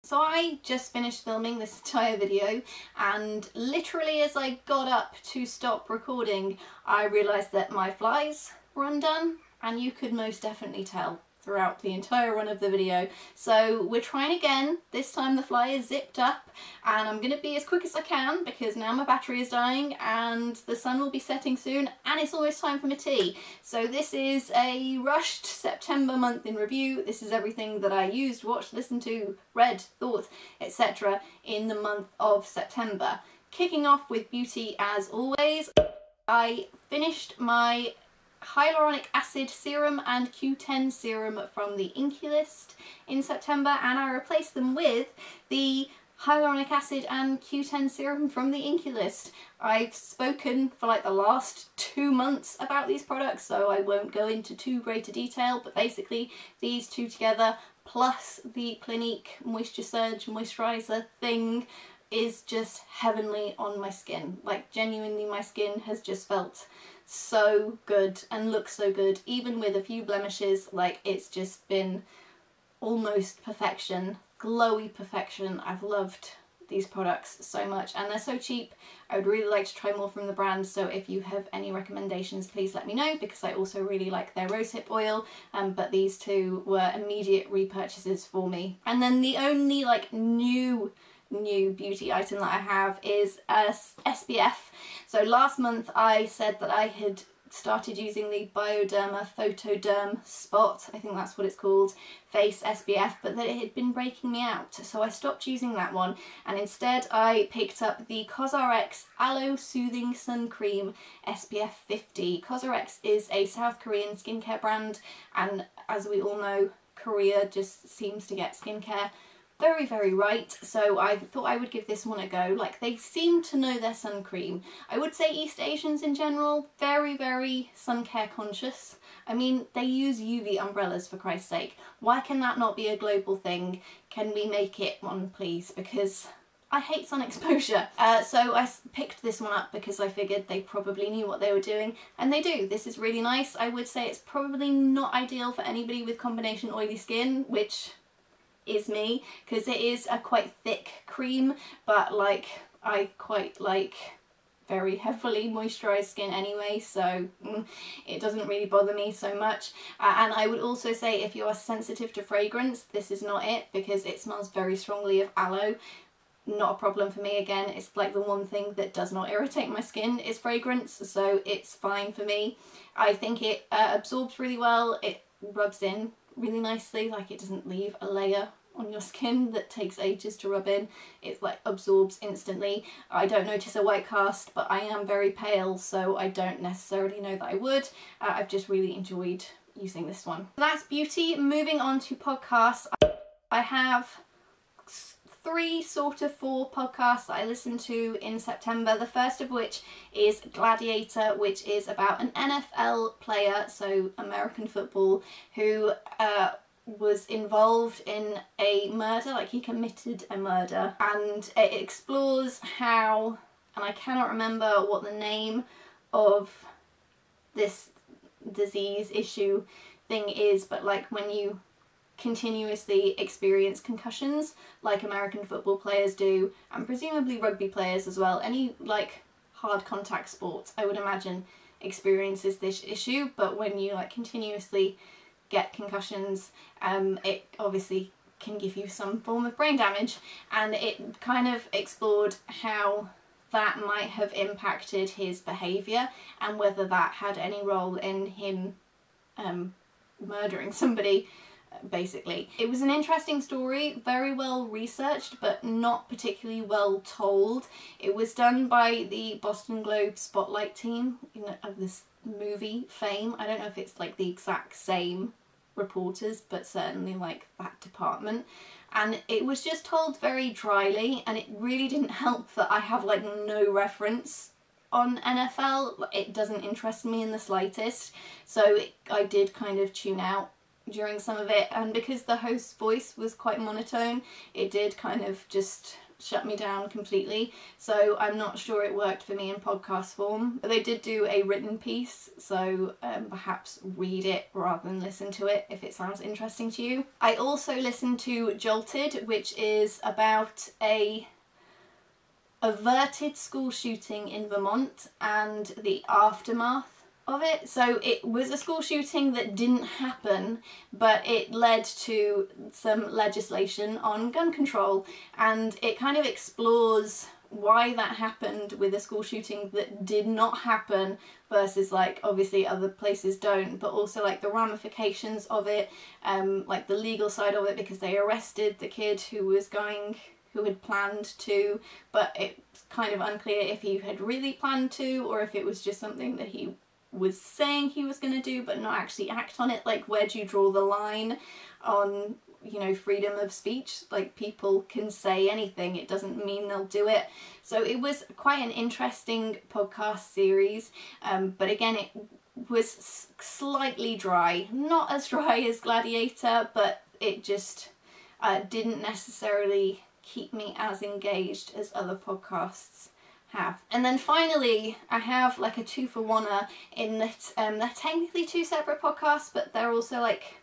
So I just finished filming this entire video, and literally as I got up to stop recording, I realised that my flies were undone, and you could most definitely tell throughout the entire run of the video. So we're trying again. This time the fly is zipped up, and I'm going to be as quick as I can because now my battery is dying and the sun will be setting soon and it's almost time for my tea. So this is a rushed September month in review. This is everything that I used, watched, listened to, read, thought, etc. in the month of September. Kicking off with beauty as always, I finished my hyaluronic acid serum and Q10 serum from the INKEY List in September, and I replaced them with the hyaluronic acid and Q10 serum from the INKEY List. I've spoken for like the last 2 months about these products, so I won't go into too great a detail, but basically these two together plus the Clinique Moisture Surge moisturiser thing is just heavenly on my skin. Like, genuinely, my skin has just felt so good and looks so good, even with a few blemishes. Like, it's just been almost perfection, glowy perfection. I've loved these products so much, and they're so cheap. I would really like to try more from the brand, so if you have any recommendations, please let me know, because I also really like their rosehip oil, but these two were immediate repurchases for me. And then the only like new beauty item that I have is SPF. So last month I said that I had started using the Bioderma Photoderm Spot, I think that's what it's called, face SPF, but that it had been breaking me out, so I stopped using that one, and instead I picked up the COSRX Aloe Soothing Sun Cream SPF 50. COSRX is a South Korean skincare brand, and as we all know, Korea just seems to get skincare very, very right, so I thought I would give this one a go. Like, they seem to know their sun cream. I would say East Asians in general, very, very sun care conscious. I mean, they use UV umbrellas, for Christ's sake. Why can that not be a global thing? Can we make it one, please? Because I hate sun exposure. So I picked this one up because I figured they probably knew what they were doing, and they do. This is really nice. I would say it's probably not ideal for anybody with combination oily skin, which is me, because it is a quite thick cream, but like, I quite like very heavily moisturised skin anyway, so it doesn't really bother me so much. And I would also say, if you are sensitive to fragrance, this is not it, because it smells very strongly of aloe. Not a problem for me. Again, it's like the one thing that does not irritate my skin is fragrance, so it's fine for me. I think it absorbs really well, it rubs in really nicely, like it doesn't leave a layer on your skin that takes ages to rub in. It like absorbs instantly. I don't notice a white cast, but I am very pale, so I don't necessarily know that I would. I've just really enjoyed using this one. So that's beauty. Moving on to podcasts, I have 3 sort of 4 podcasts that I listened to in September, the first of which is Gladiator, which is about an NFL player, so American football, who was involved in a murder, like he committed a murder, and it explores how, and I cannot remember what the name of this disease issue thing is, but like when you continuously experience concussions like American football players do, and presumably rugby players as well, any like hard contact sport I would imagine experiences this issue, but when you like continuously get concussions, it obviously can give you some form of brain damage, and it kind of explored how that might have impacted his behaviour and whether that had any role in him murdering somebody, basically. It was an interesting story, very well researched but not particularly well told. It was done by the Boston Globe Spotlight team of this movie fame. I don't know if it's like the exact same reporters, but certainly like that department, and it was just told very dryly, and it really didn't help that I have like no reference on NFL. It doesn't interest me in the slightest, so I did kind of tune out during some of it, and because the host's voice was quite monotone, it did kind of just shut me down completely, so I'm not sure it worked for me in podcast form. But they did do a written piece, so perhaps read it rather than listen to it if it sounds interesting to you. I also listened to Jolted, which is about a averted school shooting in Vermont and the aftermath of it. So it was a school shooting that didn't happen, but it led to some legislation on gun control, and it kind of explores why that happened with a school shooting that did not happen versus like obviously other places don't, but also like the ramifications of it, like the legal side of it, because they arrested the kid who had planned to, but it's kind of unclear if he had really planned to or if it was just something that he was saying he was going to do but not actually act on it. Like, where do you draw the line on, you know, freedom of speech? Like, people can say anything, it doesn't mean they'll do it. So it was quite an interesting podcast series, but again it was slightly dry, not as dry as Gladiator, but it just didn't necessarily keep me as engaged as other podcasts have. And then finally I have like a 2-for-1er in that they're technically 2 separate podcasts, but they're also like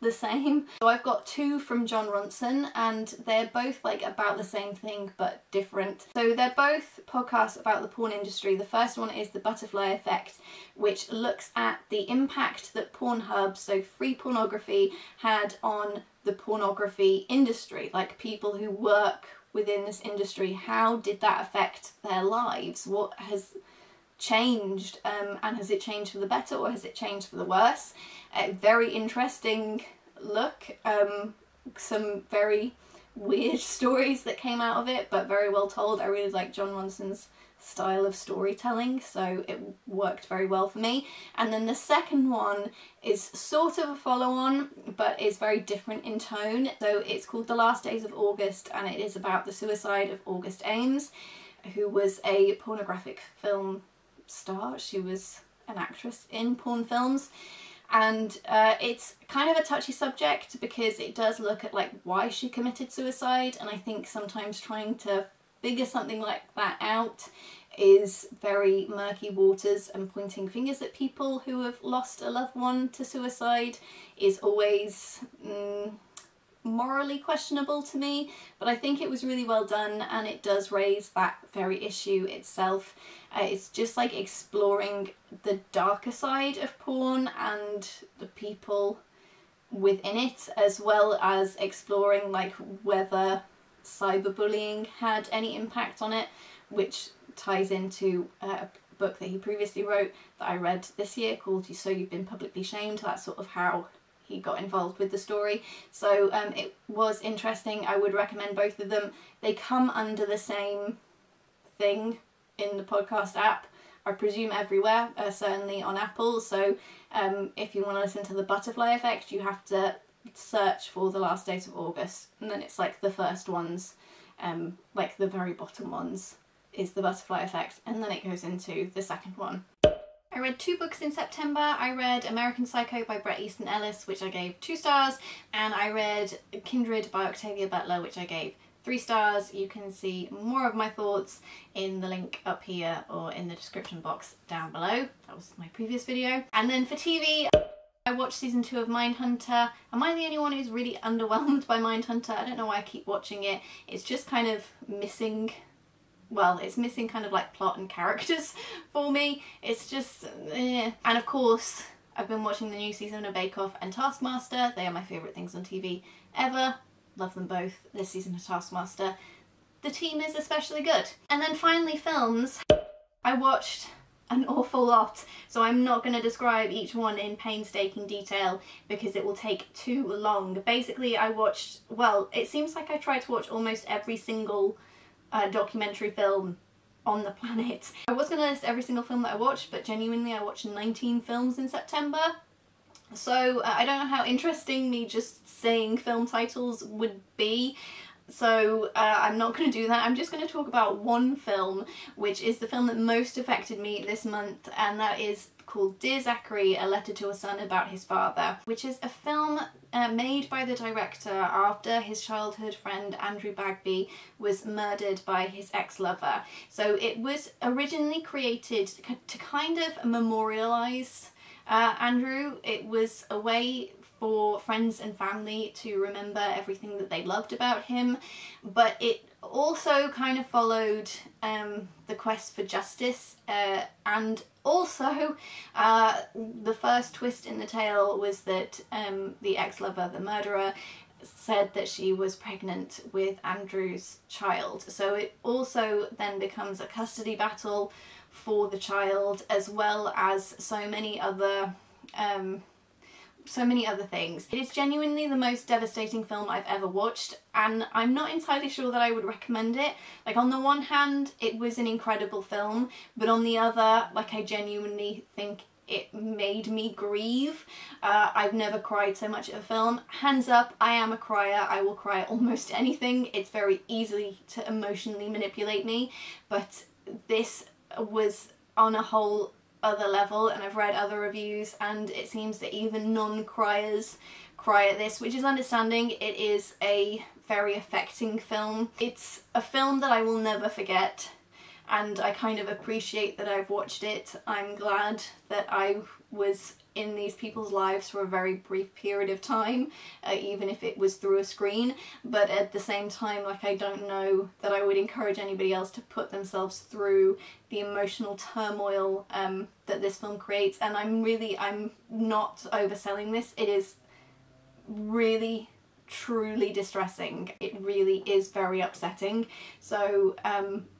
the same. So I've got 2 from Jon Ronson, and they're both like about the same thing but different. So they're both podcasts about the porn industry. The first one is The Butterfly Effect, which looks at the impact that Pornhub, so free pornography, had on the pornography industry, like people who work within this industry. How did that affect their lives? What has changed, and has it changed for the better or has it changed for the worse? A very interesting look, some very weird stories that came out of it, but very well told. I really like Jon Ronson's style of storytelling, so it worked very well for me. And then the second one is sort of a follow-on, but is very different in tone. So it's called The Last Days of August, and it is about the suicide of August Ames, who was a pornographic film star. She was an actress in porn films, and it's kind of a touchy subject because it does look at like why she committed suicide, and I think sometimes trying to figure something like that out is very murky waters, and pointing fingers at people who have lost a loved one to suicide is always morally questionable to me. But I think it was really well done, and it does raise that very issue itself. It's just like exploring the darker side of porn and the people within it, as well as exploring like whether cyberbullying had any impact on it, which ties into a book that he previously wrote that I read this year called So You've Been Publicly Shamed. That's sort of how he got involved with the story. So it was interesting. I would recommend both of them. They come under the same thing in the podcast app, I presume everywhere, certainly on Apple. So if you want to listen to The Butterfly Effect, you have to search for The Last Days of August, and then it's like the first ones, like the very bottom ones is The Butterfly Effect, and then it goes into the second one. I read 2 books in September. I read American Psycho by Bret Easton Ellis, which I gave 2 stars, and I read Kindred by Octavia Butler, which I gave 3 stars. You can see more of my thoughts in the link up here or in the description box down below. That was my previous video. And then for TV, I watched season 2 of Mindhunter. Am I the only one who's really underwhelmed by Mindhunter? I don't know why I keep watching it. It's just kind of missing, well, it's missing kind of like plot and characters for me. It's just, eh. And of course, I've been watching the new season of Bake Off and Taskmaster. They are my favourite things on TV ever. Love them both. This season of Taskmaster, the team is especially good. And then finally films. I watched an awful lot, so I'm not going to describe each one in painstaking detail because it will take too long. Basically I watched, well, it seems like I tried to watch almost every single documentary film on the planet. I was going to list every single film that I watched, but genuinely I watched 19 films in September. So I don't know how interesting me just saying film titles would be. So I'm not going to do that. I'm just going to talk about one film, which is the film that most affected me this month, and that is called Dear Zachary, A Letter to a Son About His Father, which is a film made by the director after his childhood friend Andrew Bagby was murdered by his ex-lover. So it was originally created to kind of memorialise Andrew. It was a way for friends and family to remember everything that they loved about him, but it also kind of followed the quest for justice, and also the first twist in the tale was that the ex-lover, the murderer, said that she was pregnant with Andrew's child. So it also then becomes a custody battle for the child, as well as so many other things. It is genuinely the most devastating film I've ever watched, and I'm not entirely sure that I would recommend it. Like, on the one hand, it was an incredible film, but on the other, like, I genuinely think it made me grieve. I've never cried so much at a film. Hands up, I am a crier. I will cry at almost anything. It's very easy to emotionally manipulate me, but this was on a whole other level, and I've read other reviews and it seems that even non-criers cry at this, which is understanding. It is a very affecting film. It's a film that I will never forget, and I kind of appreciate that I've watched it. I'm glad that I was in these people's lives for a very brief period of time, even if it was through a screen, but at the same time, like, I don't know that I would encourage anybody else to put themselves through the emotional turmoil that this film creates. And I'm not overselling this. It is really truly distressing. It really is very upsetting. So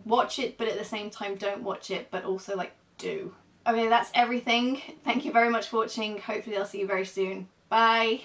watch it, but at the same time don't watch it, but also, like, do. Okay, that's everything. Thank you very much for watching. Hopefully I'll see you very soon. Bye!